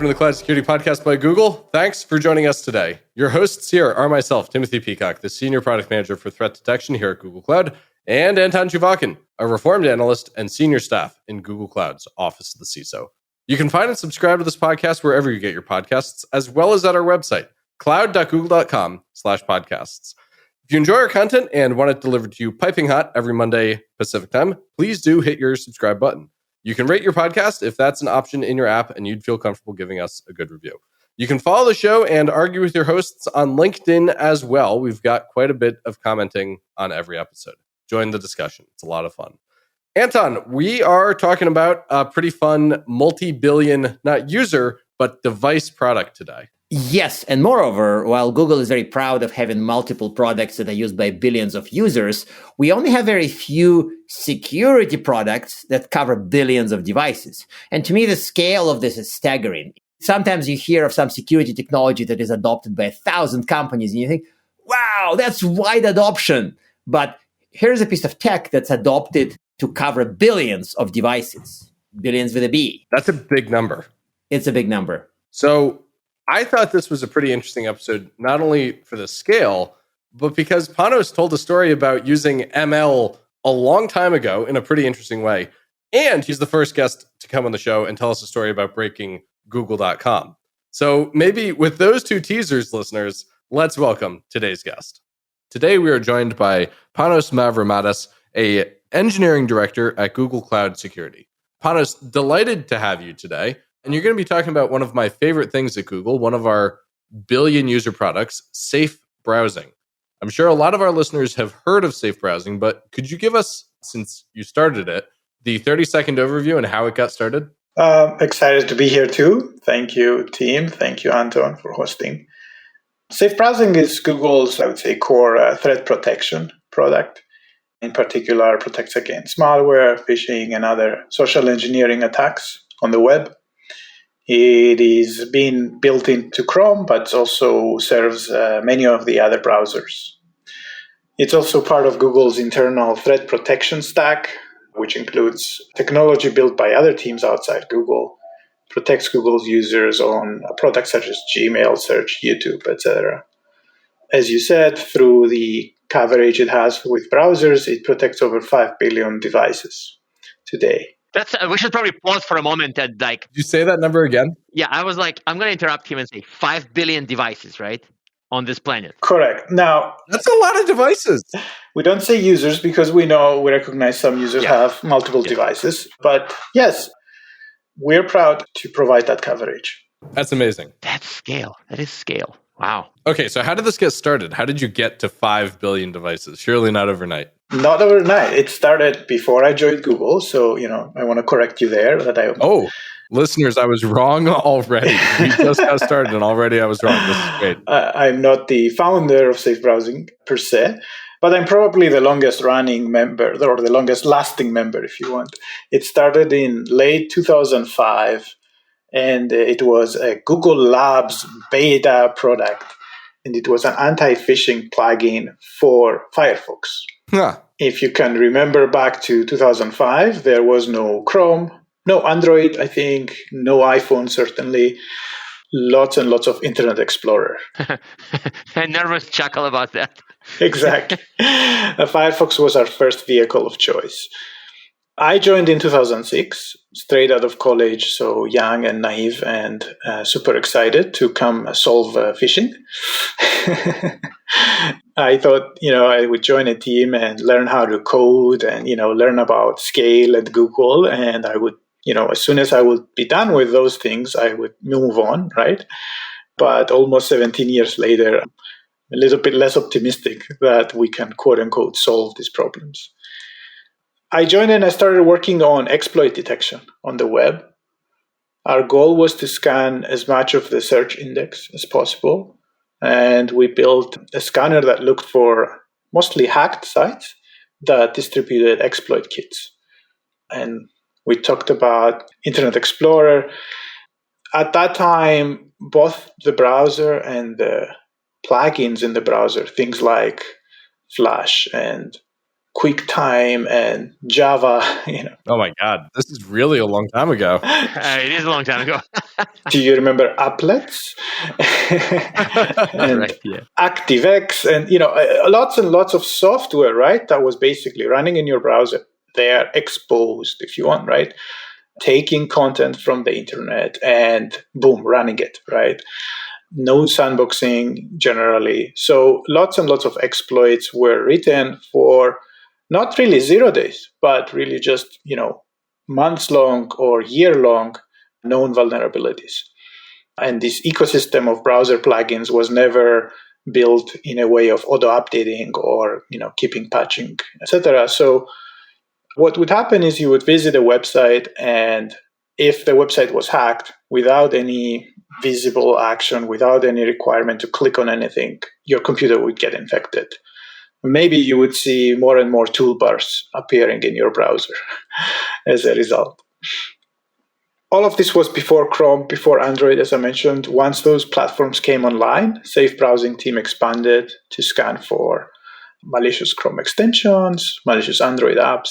welcome to the Cloud Security Podcast by Google. Thanks for joining us today. Your hosts here are myself, Timothy Peacock, the Senior Product Manager for Threat Detection here at Google Cloud, and Anton Chuvakin, a reformed analyst and senior staff in Google Cloud's Office of the CISO. You can find and subscribe to this podcast wherever you get your podcasts, as well as at our website, cloud.google.com/podcasts. If you enjoy our content and want it delivered to you piping hot every Monday Pacific time, please do hit your subscribe button. You can rate your podcast if that's an option in your app and you'd feel comfortable giving us a good review. You can follow the show and argue with your hosts on LinkedIn as well. We've got quite a bit of commenting on every episode. Join the discussion. It's a lot of fun. Anton, we are talking about a pretty fun multi-billion, not user, but device product today. Yes, and moreover, while Google is very proud of having multiple products that are used by billions of users, we only have very few security products that cover billions of devices. And to me, the scale of this is staggering. Sometimes you hear of some security technology that is adopted by 1,000 companies, and you think, wow, that's wide adoption. But here's a piece of tech that's adopted to cover billions of devices. Billions with a B. That's a big number. It's a big number. So I thought this was a pretty interesting episode, not only for the scale, but because Panos told a story about using ML a long time ago in a pretty interesting way. And he's the first guest to come on the show and tell us a story about breaking Google.com. So maybe with those two teasers, listeners, let's welcome today's guest. Today, we are joined by Panos Mavramatis, a engineering director at Google Cloud Security. Panos, delighted to have you today. And you're going to be talking about one of my favorite things at Google, one of our billion user products, SafeBrowsing. I'm sure a lot of our listeners have heard of SafeBrowsing, but could you give us, since you started it, the 30-second overview and how it got started? Excited to be here too. Thank you, team. Thank you, Anton, for hosting. SafeBrowsing is Google's, I would say, core threat protection product. In particular, protects against malware, phishing, and other social engineering attacks on the web. It is being built into Chrome, but also serves many of the other browsers. It's also part of Google's internal threat protection stack, which includes technology built by other teams outside Google, protects Google's users on products such as Gmail, Search, YouTube, etc. As you said, through the coverage it has with browsers, it protects over 5 billion devices today. We should probably pause for a moment and Did you say that number again? Yeah, I was like, I'm going to interrupt him and say 5 billion devices, right? On this planet. Correct. Now, that's a lot of devices. We don't say users because we recognize some users have multiple devices. But yes, we're proud to provide that coverage. That's amazing. That's scale. That is scale. Wow. Okay, so how did this get started? How did you get to 5 billion devices? Surely not overnight. Not overnight. It started before I joined Google. So, I want to correct you there. Oh, listeners, I was wrong already. We just got started and already I was wrong. This is great. I'm not the founder of SafeBrowsing per se, but I'm probably the longest running member or the longest lasting member, if you want. It started in late 2005. And it was a Google Labs beta product. And it was an anti-phishing plugin for Firefox. Huh. If you can remember back to 2005, there was no Chrome, no Android, I think, no iPhone, certainly. Lots and lots of Internet Explorer. A nervous chuckle about that. Exactly. Firefox was our first vehicle of choice. I joined in 2006, straight out of college, so young and naive and super excited to come solve phishing. I thought, I would join a team and learn how to code and, learn about scale at Google. And I would, as soon as I would be done with those things, I would move on, right? But almost 17 years later, I'm a little bit less optimistic that we can, quote unquote, solve these problems. I joined and I started working on exploit detection on the web. Our goal was to scan as much of the search index as possible. And we built a scanner that looked for mostly hacked sites that distributed exploit kits. And we talked about Internet Explorer. At that time, both the browser and the plugins in the browser, things like Flash and QuickTime and Java, Oh my God, this is really a long time ago. It is a long time ago. Do you remember applets? And Right, yeah. ActiveX, and lots and lots of software, right? That was basically running in your browser. They are exposed, if you want, right? Taking content from the internet and boom, running it, right? No sandboxing generally. So lots and lots of exploits were written for not really 0 days, but really just, months long or year long known vulnerabilities. And this ecosystem of browser plugins was never built in a way of auto updating or, keeping patching, etc. So what would happen is you would visit a website, and if the website was hacked without any visible action, without any requirement to click on anything, your computer would get infected. Maybe you would see more and more toolbars appearing in your browser as a result. All of this was before Chrome, before Android, as I mentioned. Once those platforms came online, SafeBrowsing team expanded to scan for malicious Chrome extensions, malicious Android apps.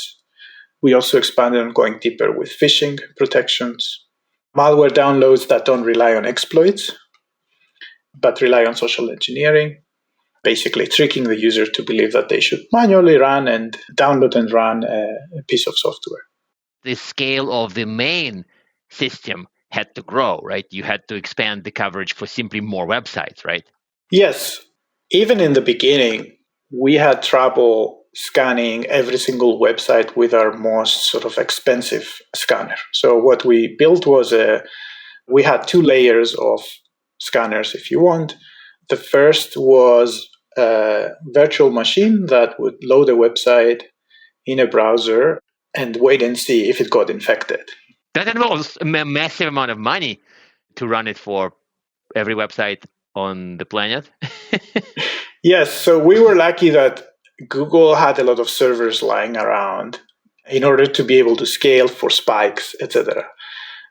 We also expanded on going deeper with phishing protections, malware downloads that don't rely on exploits, but rely on social engineering, basically tricking the user to believe that they should manually run and download and run a piece of software. The scale of the main system had to grow, right? You had to expand the coverage for simply more websites, right? Yes. Even in the beginning, we had trouble scanning every single website with our most sort of expensive scanner. So what we built was we had 2 layers of scanners, if you want. The first was a virtual machine that would load a website in a browser and wait and see if it got infected. That involves a massive amount of money to run it for every website on the planet. Yes, so we were lucky that Google had a lot of servers lying around in order to be able to scale for spikes, etc.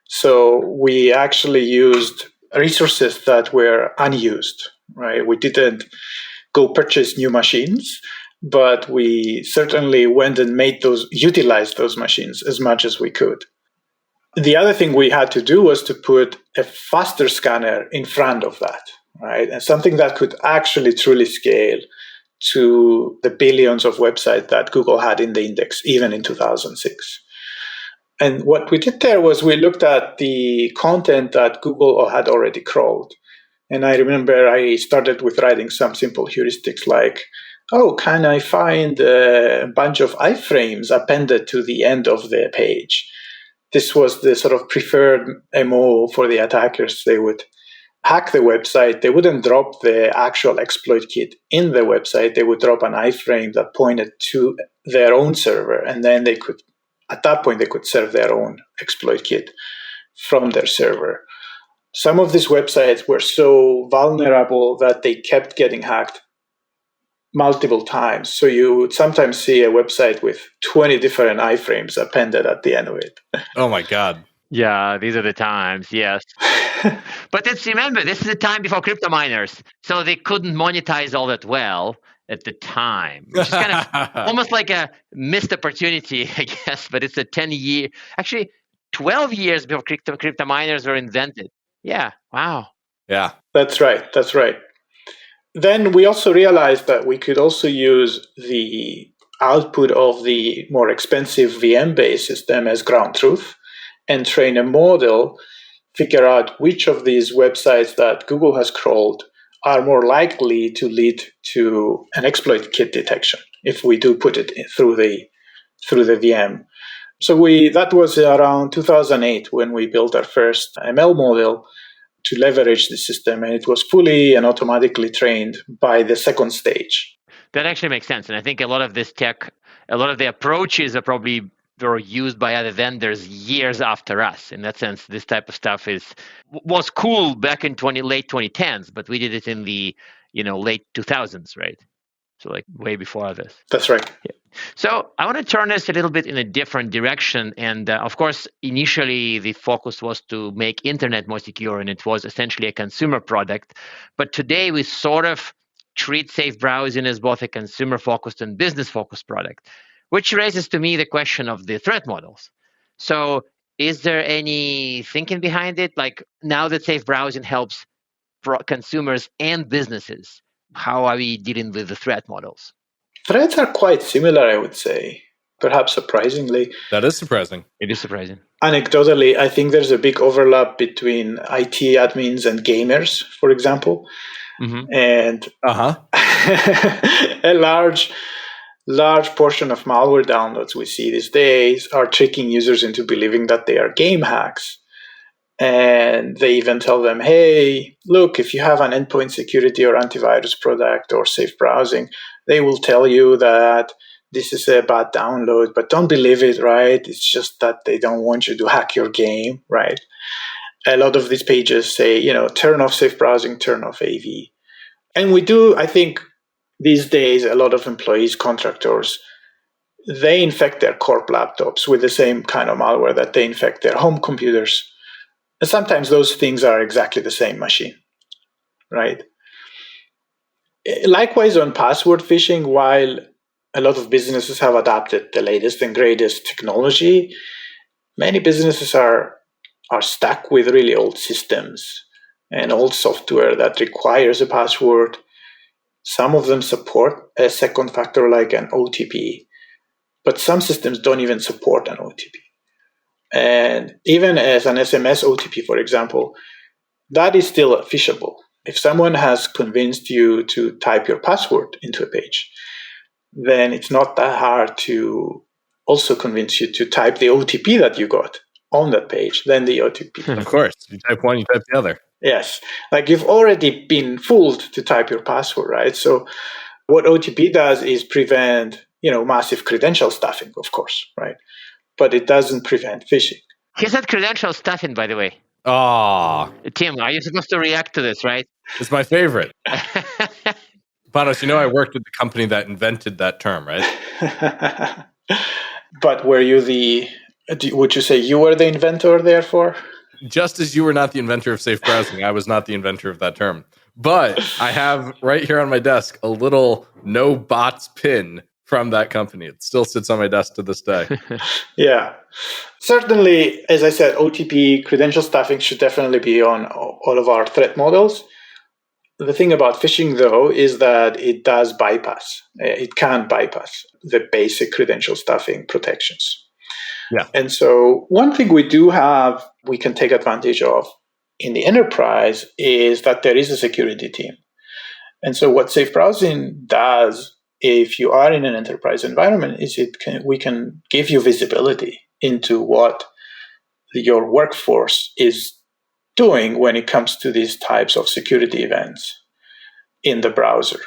So we actually used resources that were unused, right? We didn't go purchase new machines, but we certainly went and utilized those machines as much as we could. The other thing we had to do was to put a faster scanner in front of that, right? And something that could actually truly scale to the billions of websites that Google had in the index, even in 2006. And what we did there was we looked at the content that Google had already crawled. And I remember I started with writing some simple heuristics like, can I find a bunch of iframes appended to the end of the page? This was the sort of preferred MO for the attackers. They would hack the website. They wouldn't drop the actual exploit kit in the website. They would drop an iframe that pointed to their own server. And then at that point, they could serve their own exploit kit from their server. Some of these websites were so vulnerable that they kept getting hacked multiple times. So you would sometimes see a website with 20 different iframes appended at the end of it. Oh my God. Yeah, these are the times, yes. But remember, this is the time before crypto miners, so they couldn't monetize all that well at the time, which is kind of almost like a missed opportunity, I guess. But it's a 12 years before crypto miners were invented. Yeah, wow. Yeah. That's right. Then we also realized that we could also use the output of the more expensive VM-based system as ground truth and train a model, figure out which of these websites that Google has crawled are more likely to lead to an exploit kit detection if we do put it through the VM. So that was around 2008 when we built our first ML model to leverage the system, and it was fully and automatically trained by the second stage. That actually makes sense. And I think a lot of this tech, a lot of the approaches were used by other vendors years after us. In that sense, this type of stuff was cool back in late 2010s, but we did it in the late 2000s, right? So like way before others. That's right. Yeah. So I want to turn this a little bit in a different direction. And of course, initially the focus was to make internet more secure, and it was essentially a consumer product. But today we sort of treat SafeBrowsing as both a consumer-focused and business-focused product, which raises to me the question of the threat models. So Is there any thinking behind it? Like now that safe browsing helps consumers and businesses, how are we dealing with the threat models? Threats are quite similar, I would say, perhaps surprisingly. That is surprising. It is surprising. Anecdotally, I think there's a big overlap between IT admins and gamers, for example. Mm-hmm. And a large portion of malware downloads we see these days are tricking users into believing that they are game hacks. And they even tell them, hey, look, if you have an endpoint security or antivirus product or safe browsing, they will tell you that this is a bad download, but don't believe it, right? It's just that they don't want you to hack your game, right? A lot of these pages say, turn off safe browsing, turn off AV. And we do, I think, these days, a lot of employees, contractors, they infect their corp laptops with the same kind of malware that they infect their home computers. And sometimes those things are exactly the same machine, right? Likewise, on password phishing, while a lot of businesses have adopted the latest and greatest technology, many businesses are stuck with really old systems and old software that requires a password. Some of them support a second factor like an OTP, but some systems don't even support an OTP. And even as an SMS OTP, for example, that is still phishable. If someone has convinced you to type your password into a page, then it's not that hard to also convince you to type the OTP that you got on that page, then the OTP. Of course. You type one, you type the other. Yes. Like you've already been fooled to type your password, right? So what OTP does is prevent, massive credential stuffing, of course, right? But it doesn't prevent phishing. He said credential stuffing, by the way. Ah, Tim, are you supposed to react to this, right? it's my favorite. Panos, I worked with the company that invented that term, right? But were you would you say you were the inventor, therefore? Just as you were not the inventor of safe browsing, I was not the inventor of that term. But I have right here on my desk a little no bots pin from that company. It still sits on my desk to this day. Yeah. Certainly, as I said, OTP credential stuffing should definitely be on all of our threat models. The thing about phishing, though, is that it does bypass. It can bypass the basic credential stuffing protections. Yeah. And so one thing we can take advantage of in the enterprise is that there is a security team. And so what safe browsing does, if you are in an enterprise environment, is we can give you visibility into what your workforce is doing when it comes to these types of security events in the browser.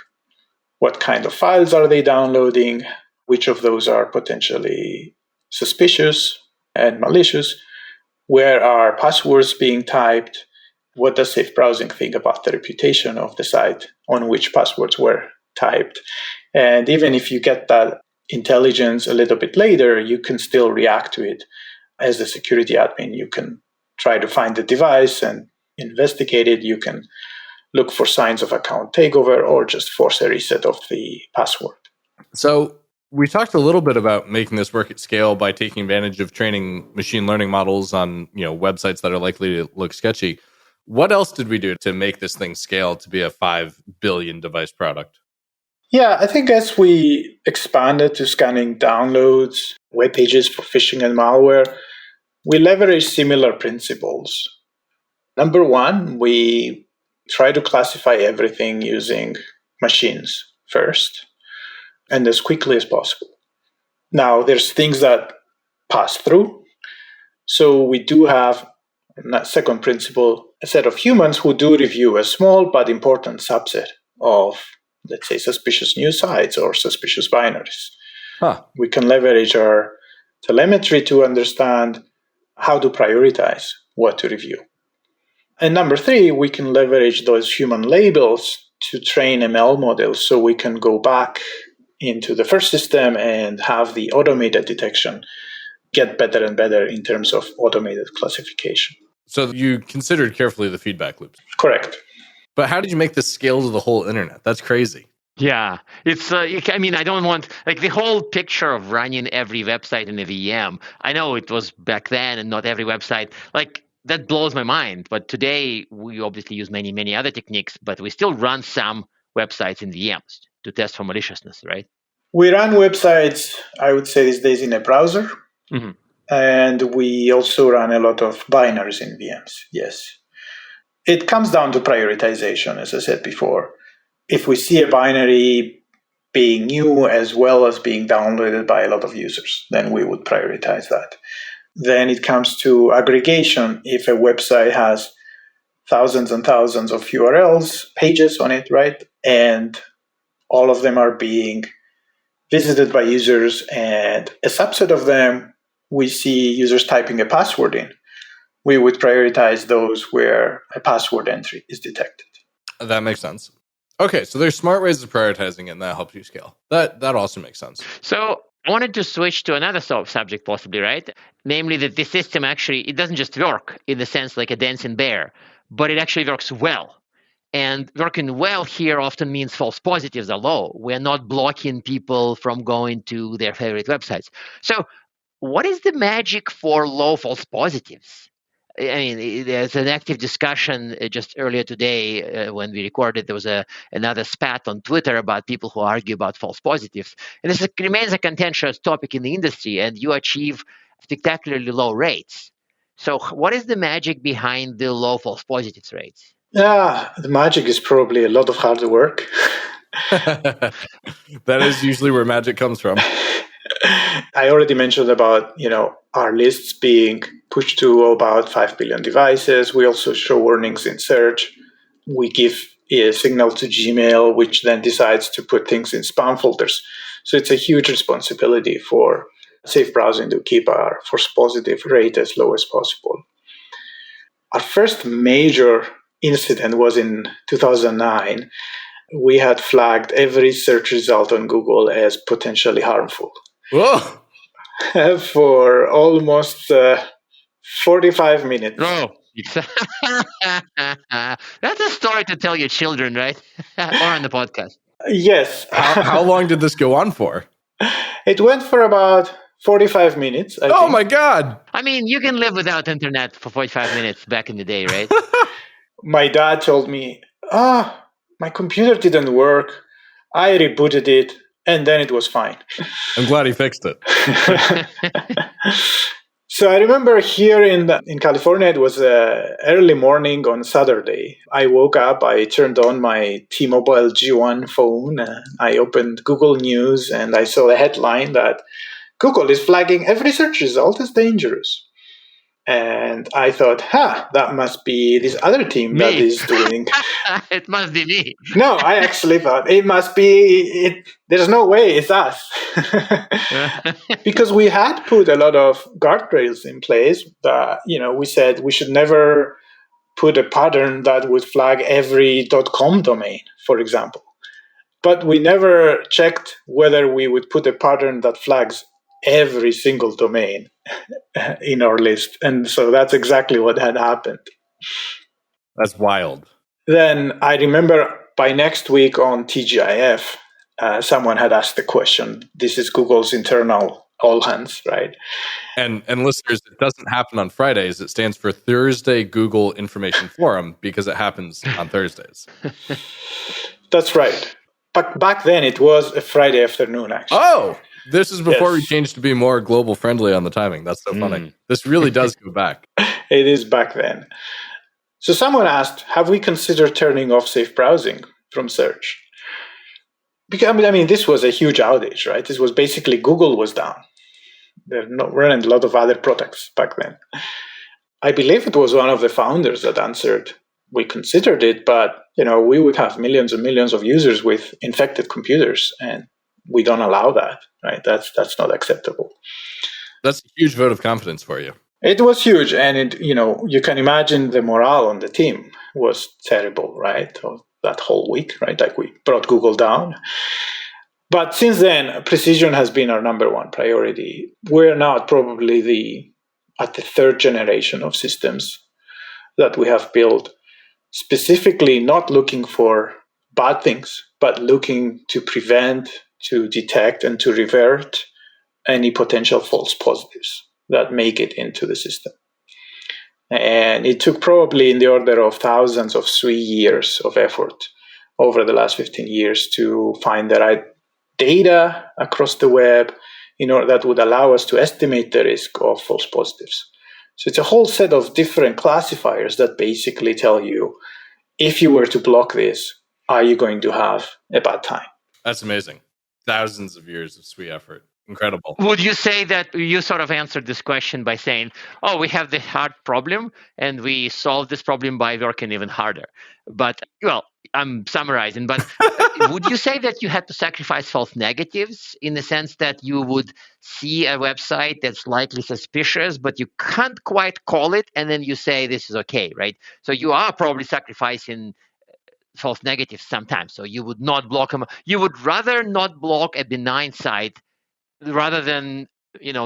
What kind of files are they downloading? Which of those are potentially suspicious and malicious? Where are passwords being typed? What does safe browsing think about the reputation of the site on which passwords were typed? And even if you get that intelligence a little bit later, you can still react to it. As a security admin, you can try to find the device and investigate it. You can look for signs of account takeover or just force a reset of the password. So we talked a little bit about making this work at scale by taking advantage of training machine learning models on websites that are likely to look sketchy. What else did we do to make this thing scale to be a 5 billion device product? Yeah, I think as we expanded to scanning downloads, web pages for phishing and malware, we leverage similar principles. Number one, we try to classify everything using machines first and as quickly as possible. Now, there's things that pass through. So we do have, second principle, a set of humans who do review a small but important subset of, let's say, suspicious news sites or suspicious binaries. We can leverage our telemetry to understand how to prioritize what to review. And number three, we can leverage those human labels to train ML models so we can go back into the first system and have the automated detection get better and better in terms of automated classification. So you considered carefully the feedback loops. Correct. But how did you make this scale to the whole internet? That's crazy. Yeah, it's. I mean, I don't want like the whole picture of running every website in a VM. I know it was back then, and not every website. Like that blows my mind. But today, we obviously use many other techniques, but we still run some websites in VMs to test for maliciousness, right? We run websites, I would say, these days in a browser. Mm-hmm. And we also run a lot of binaries in VMs. Yes. It comes down to prioritization, as I said before. If we see a binary being new as well as being downloaded by a lot of users, then we would prioritize that. Then it comes to aggregation. If a website has thousands and thousands of URLs, pages on it, right? And all of them are being visited by users, and a subset of them, we see users typing a password in. We would prioritize those where a password entry is detected. That makes sense. Okay, so there's smart ways of prioritizing it, and that helps you scale. That also makes sense. So I wanted to switch to another subject possibly, right? Namely that this system actually, it doesn't just work in the sense like a dancing bear, but it actually works well. And working well here often means false positives are low. We're not blocking people from going to their favorite websites. So what is the magic for low false positives? I mean, there's an active discussion just earlier today when we recorded. There was another spat on Twitter about people who argue about false positives. And this remains a contentious topic in the industry, and you achieve spectacularly low rates. So what is the magic behind the low false positives rates? Yeah, the magic is probably a lot of hard work. That is usually where magic comes from. I already mentioned about, our lists being pushed to about 5 billion devices. We also show warnings in search. We give a signal to Gmail, which then decides to put things in spam folders. So it's a huge responsibility for SafeBrowsing to keep our false positive rate as low as possible. Our first major incident was in 2009. We had flagged every search result on Google as potentially harmful. Whoa! For almost 45 minutes. Oh, that's a story to tell your children, right? Or on the podcast. Yes. How long did this go on for? It went for about 45 minutes. I think. My God. I mean, you can live without internet for 45 minutes back in the day, right? My dad told me, my computer didn't work. I rebooted it, and then it was fine. I'm glad he fixed it. So I remember here in California, it was early morning on Saturday. I woke up, I turned on my T-Mobile G1 phone, I opened Google News, and I saw a headline that Google is flagging every search result as dangerous. And I thought, that must be this other team that is doing. It must be me. No, I actually thought it must be it. There's no way it's us. Because we had put a lot of guardrails in place that, we said we should never put a pattern that would flag every .com domain, for example. But we never checked whether we would put a pattern that flags every single domain in our list. And so that's exactly what had happened. That's wild. Then I remember by next week on TGIF, someone had asked the question. This is Google's internal all hands, right? And listeners, it doesn't happen on Fridays. It stands for Thursday Google Information Forum because it happens on Thursdays. That's right. But back then it was a Friday afternoon, actually. Oh! This is before Yes. we changed to be more global friendly on the timing. That's so funny. This really does go back. It is back then. So someone asked, have we considered turning off safe browsing from search? Because I mean, this was a huge outage, right? This was basically Google was down. There weren't a lot of other products back then. I believe it was one of the founders that answered, we considered it, but we would have millions and millions of users with infected computers, and we don't allow that, right? That's not acceptable. That's a huge vote of confidence for you. It was huge, and you can imagine the morale on the team was terrible, right? That whole week, right? Like we brought Google down. But since then, precision has been our number one priority. We're now probably at the third generation of systems that we have built, specifically not looking for bad things, but looking to prevent, to detect, and to revert any potential false positives that make it into the system. And it took probably in the order of thousands of 3 years of effort over the last 15 years to find the right data across the web in order that would allow us to estimate the risk of false positives. So it's a whole set of different classifiers that basically tell you, if you were to block this, are you going to have a bad time? That's amazing. Thousands of years of sweet effort. Incredible. Would you say that you sort of answered this question by saying, oh, we have the hard problem and we solve this problem by working even harder? But, well, I'm summarizing, but would you say that you had to sacrifice false negatives in the sense that you would see a website that's slightly suspicious, but you can't quite call it, and then you say this is okay, right? So you are probably sacrificing false negatives sometimes. So you would not block them. You would rather not block a benign site rather than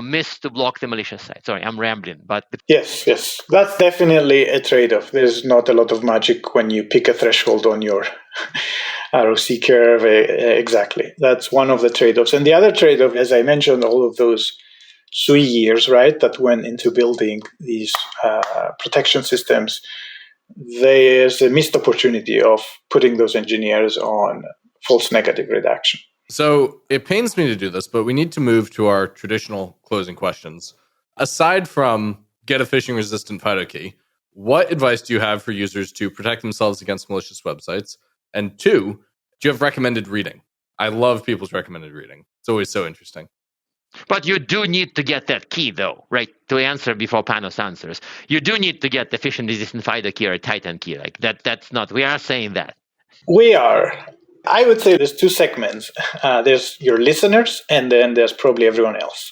miss to block the malicious site. Sorry, I'm rambling, but yes, that's definitely a trade-off. There's not a lot of magic when you pick a threshold on your ROC curve. Exactly, that's one of the trade-offs. And the other trade-off, as I mentioned, all of those 3 years, right, that went into building these protection systems. There's a missed opportunity of putting those engineers on false negative reduction. So it pains me to do this, but we need to move to our traditional closing questions. Aside from get a phishing-resistant FIDO key, what advice do you have for users to protect themselves against malicious websites? And 2, do you have recommended reading? I love people's recommended reading. It's always so interesting. But you do need to get that key, though, right? To answer before Panos answers, you do need to get the phishing-resistant FIDO key or a Titan key. Like that's not. We are saying that. We are. I would say there's 2 segments. There's your listeners, and then there's probably everyone else.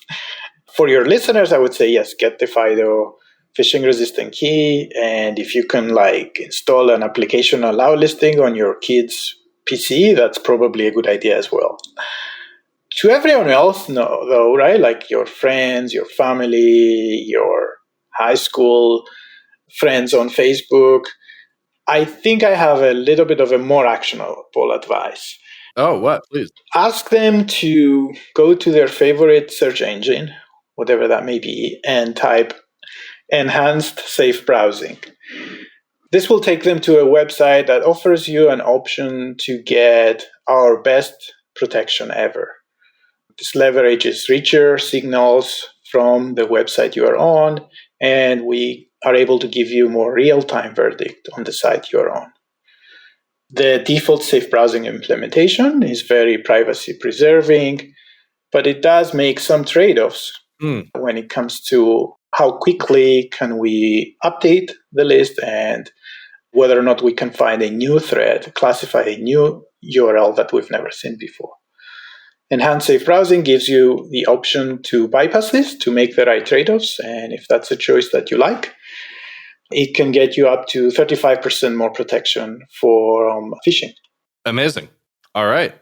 For your listeners, I would say, yes, get the FIDO phishing-resistant key. And if you can install an application allow listing on your kid's PC, that's probably a good idea as well. To everyone else, no, though, right? Like your friends, your family, your high school friends on Facebook, I think I have a little bit of a more actionable advice. Oh, what? Please. Ask them to go to their favorite search engine, whatever that may be, and type enhanced safe browsing. This will take them to a website that offers you an option to get our best protection ever. This leverages richer signals from the website you are on, and we are able to give you more real-time verdict on the site you're on. The default safe browsing implementation is very privacy preserving, but it does make some trade-offs when it comes to how quickly can we update the list and whether or not we can find a new thread, classify a new URL that we've never seen before. Enhanced Safe Browsing gives you the option to bypass this, to make the right trade-offs, and if that's a choice that you like, it can get you up to 35% more protection from phishing. Amazing. All right.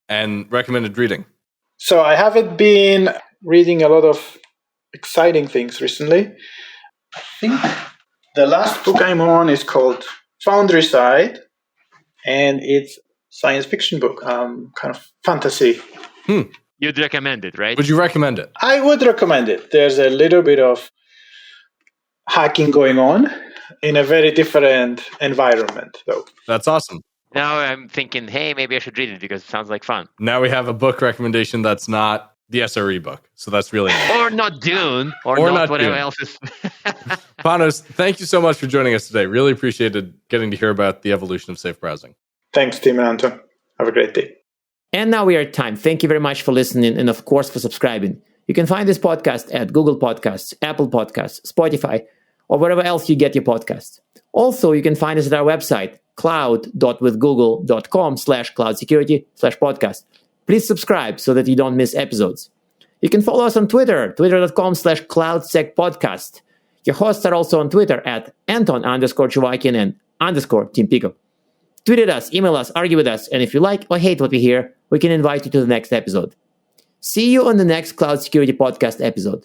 And recommended reading? So I haven't been reading a lot of exciting things recently. I think the last book I'm on is called Foundry Side, and it's a science fiction book, kind of fantasy. You'd recommend it, right? Would you recommend it? I would recommend it. There's a little bit of hacking going on in a very different environment, though. That's awesome. Now I'm thinking, hey, maybe I should read it because it sounds like fun. Now we have a book recommendation that's not the SRE book. So that's really nice. Or not Dune, or not whatever Dune. else is. Panos, thank you so much for joining us today. Really appreciated getting to hear about the evolution of safe browsing. Thanks, Tim and Anton. Have a great day. And now we are at time. Thank you very much for listening and, of course, for subscribing. You can find this podcast at Google Podcasts, Apple Podcasts, Spotify, or wherever else you get your podcasts. Also, you can find us at our website, cloud.withgoogle.com/cloudsecurity/podcast. Please subscribe so that you don't miss episodes. You can follow us on Twitter, twitter.com/cloudsecpodcast. Your hosts are also on Twitter at Anton_Chuvakian and _Tim Pico. Tweet at us, email us, argue with us, and if you like or hate what we hear, we can invite you to the next episode. See you on the next Cloud Security Podcast episode.